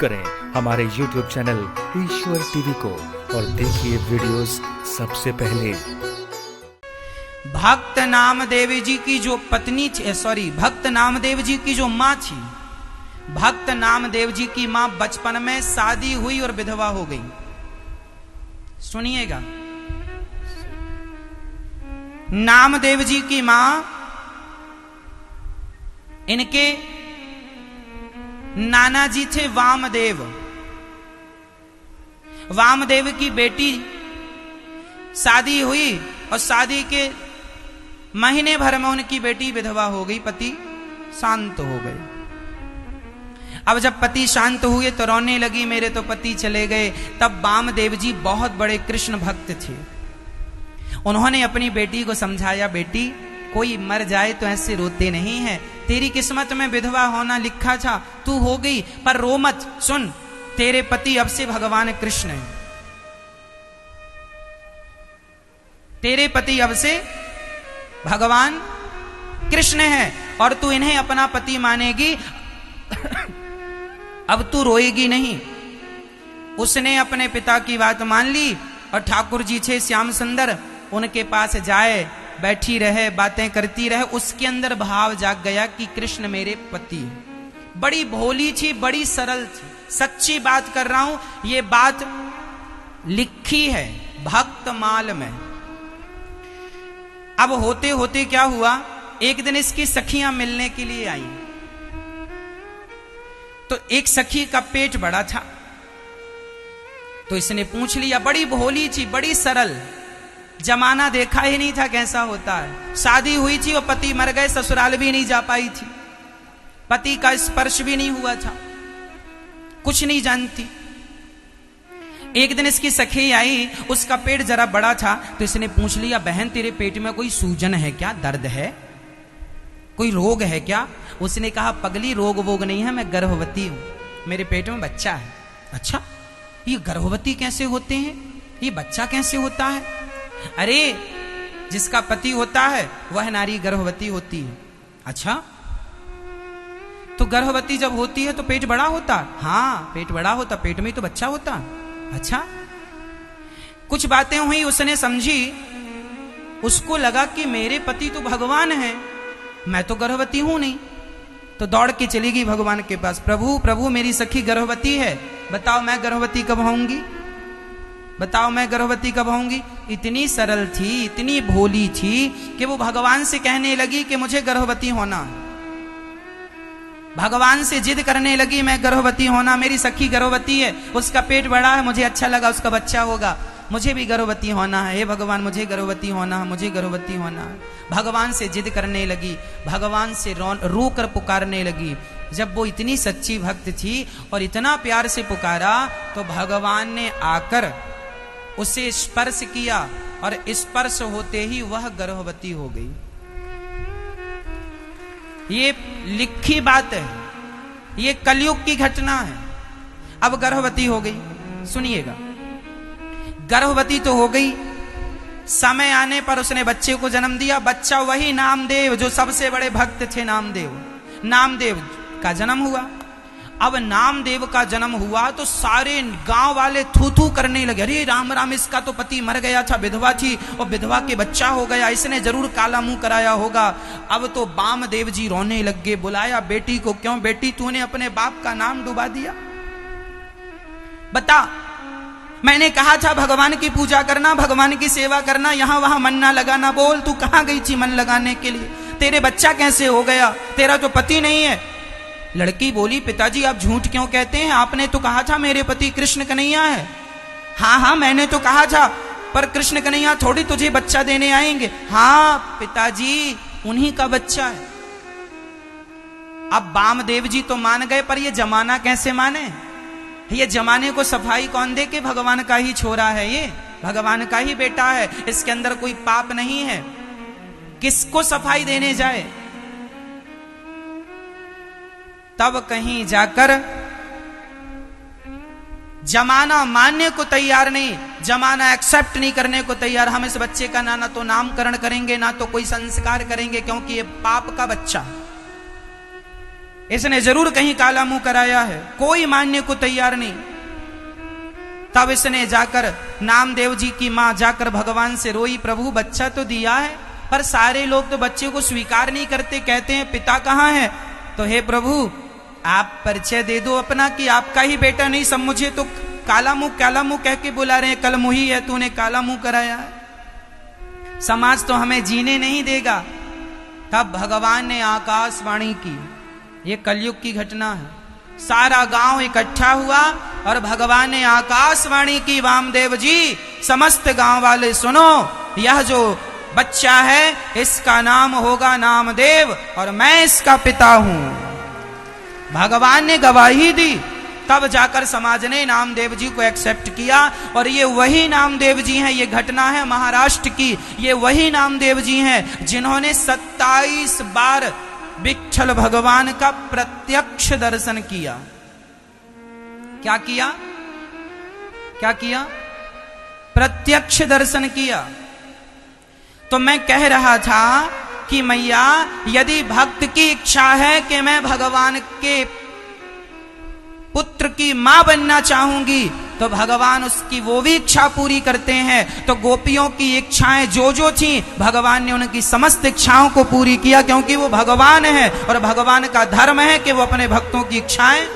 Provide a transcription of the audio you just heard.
करें हमारे YouTube channel ईश्वर TV को और देखिए वीडियोस सबसे पहले। भक्त नामदेव जी की जो पत्नी थी, भक्त नामदेव जी की जो माँ थी, भक्त नामदेव जी की माँ बचपन में शादी हुई और विधवा हो गई। सुनिएगा, नामदेव जी की माँ, इनके नाना जी थे वामदेव। वामदेव की बेटी शादी हुई और शादी के महीने भर में उनकी बेटी विधवा हो गई, पति शांत हो गए। अब जब पति शांत हुए तो रोने लगी, मेरे तो पति चले गए। तब वामदेव जी बहुत बड़े कृष्ण भक्त थे। उन्होंने अपनी बेटी को समझाया, बेटी कोई मर जाए तो ऐसे रोते नहीं है, तेरी किस्मत में विधवा होना लिखा था, तू हो गई, पर रो मत। सुन, तेरे पति अब से भगवान कृष्ण हैं, तेरे पति अब से भगवान कृष्ण हैं और तू इन्हें अपना पति मानेगी, अब तू रोएगी नहीं। उसने अपने पिता की बात मान ली और ठाकुर जी थे श्याम सुंदर, उनके पास जाए, बैठी रहे, बातें करती रहे। उसके अंदर भाव जाग गया कि कृष्ण मेरे पति हैं। बड़ी भोली थी, बड़ी सरल थी, सच्ची बात कर रहा हूं, ये बात लिखी है भक्तमाल में। अब होते होते क्या हुआ, एक दिन इसकी सखियां मिलने के लिए आई, तो एक सखी का पेट बड़ा था, तो इसने पूछ लिया। बड़ी भोली थी, बड़ी सरल, जमाना देखा ही नहीं था कैसा होता है। शादी हुई थी और पति मर गए, ससुराल भी नहीं जा पाई थी, पति का स्पर्श भी नहीं हुआ था, कुछ नहीं जानती। एक दिन इसकी सखी आई, उसका पेट जरा बड़ा था, तो इसने पूछ लिया, बहन तेरे पेट में कोई सूजन है क्या, दर्द है, कोई रोग है क्या? उसने कहा, पगली रोग वोग नहीं है, मैं गर्भवती हूं, मेरे पेट में बच्चा है। अच्छा, ये गर्भवती कैसे होते हैं, ये बच्चा कैसे होता है? अरे जिसका पति होता है वह नारी गर्भवती होती है। अच्छा, तो गर्भवती जब होती है तो पेट बड़ा होता? हाँ, पेट बड़ा होता, पेट में तो बच्चा होता। अच्छा, कुछ बातें हुई, उसने समझी, उसको लगा कि मेरे पति तो भगवान हैं, मैं तो गर्भवती हूं नहीं। तो दौड़ के चली गई भगवान के पास, प्रभु प्रभु मेरी सखी गर्भवती है, बताओ मैं गर्भवती कब होऊंगी, बताओ मैं गर्भवती कब होऊंगी। इतनी सरल थी, इतनी भोली थी कि वो भगवान से कहने लगी कि मुझे गर्भवती होना है। भगवान से जिद करने लगी, मैं गर्भवती होना, मेरी सखी गर्भवती है, उसका पेट बड़ा है, मुझे अच्छा लगा, उसका बच्चा होगा, मुझे भी गर्भवती होना है, हे भगवान मुझे गर्भवती होना है, मुझे गर्भवती होना है। भगवान से जिद करने लगी, भगवान से रो कर पुकारने लगी। जब वो इतनी सच्ची भक्त थी और इतना प्यार से पुकारा, तो भगवान ने आकर उसे स्पर्श किया और स्पर्श होते ही वह गर्भवती हो गई। ये लिखी बात है, ये कलयुग की घटना है। अब गर्भवती हो गई, सुनिएगा, गर्भवती तो हो गई, समय आने पर उसने बच्चे को जन्म दिया। बच्चा वही नामदेव, जो सबसे बड़े भक्त थे, नामदेव का जन्म हुआ। अब नामदेव का जन्म हुआ तो सारे गांव वाले थू थू करने लगे, अरे राम राम, इसका तो पति मर गया था, विधवा थी और विधवा के बच्चा हो गया, इसने जरूर काला मुंह कराया होगा। अब तो वामदेव जी रोने लग गए, बुलाया बेटी को, क्यों बेटी तूने अपने बाप का नाम डुबा दिया, बता, मैंने कहा था भगवान की पूजा करना, भगवान की सेवा करना, यहां वहां मन ना लगाना, बोल तू कहां गई थी मन लगाने के लिए, तेरे बच्चा कैसे हो गया, तेरा तो पति नहीं है। लड़की बोली, पिताजी आप झूठ क्यों कहते हैं, आपने तो कहा था मेरे पति कृष्ण कन्हैया है। हाँ हाँ मैंने तो कहा था, पर कृष्ण कन्हैया थोड़ी तुझे बच्चा देने आएंगे। हाँ पिताजी, उन्हीं का बच्चा है। अब वामदेव जी तो मान गए, पर ये जमाना कैसे माने, ये जमाने को सफाई कौन दे के भगवान का ही छोरा है, ये भगवान का ही बेटा है, इसके अंदर कोई पाप नहीं है, किसको सफाई देने जाए। तब कहीं जाकर जमाना मानने को तैयार नहीं, जमाना एक्सेप्ट नहीं करने को तैयार। हम इस बच्चे का ना तो नामकरण करेंगे, ना तो कोई संस्कार करेंगे, क्योंकि ये पाप का बच्चा। इसने जरूर कहीं काला मुंह कराया है। कोई मानने को तैयार नहीं। तब इसने जाकर नामदेव जी की मां जाकर भगवान से रोई, प्रभु बच्चा तो दिया है पर सारे लोग तो बच्चे को स्वीकार नहीं करते, कहते हैं पिता कहाँ है। तो हे प्रभु आप परिचय दे दो अपना कि आपका ही बेटा नहीं, सब मुझे तो काला मुंह कह के बुला रहे हैं, कल मुही है तूने काला मुंह कराया है, समाज तो हमें जीने नहीं देगा। तब भगवान ने आकाशवाणी की, ये कलयुग की घटना है। सारा गांव इकट्ठा हुआ और भगवान ने आकाशवाणी की, वामदेव जी समस्त गांव वाले सुनो, यह जो बच्चा है इसका नाम होगा नामदेव और मैं इसका पिता हूं। भगवान ने गवाही दी, तब जाकर समाज ने नामदेव जी को एक्सेप्ट किया। और ये वही नामदेव जी हैं, ये घटना है महाराष्ट्र की, ये वही नामदेव जी हैं जिन्होंने 27 बार विट्ठल भगवान का प्रत्यक्ष दर्शन किया। क्या किया? क्या किया? प्रत्यक्ष दर्शन किया। तो मैं कह रहा था कि मैया यदि भक्त की इच्छा है कि मैं भगवान के पुत्र की मां बनना चाहूंगी तो भगवान उसकी वो भी इच्छा पूरी करते हैं। तो गोपियों की इच्छाएं जो थी भगवान ने उनकी समस्त इच्छाओं को पूरी किया, क्योंकि वो भगवान है और भगवान का धर्म है कि वो अपने भक्तों की इच्छाएं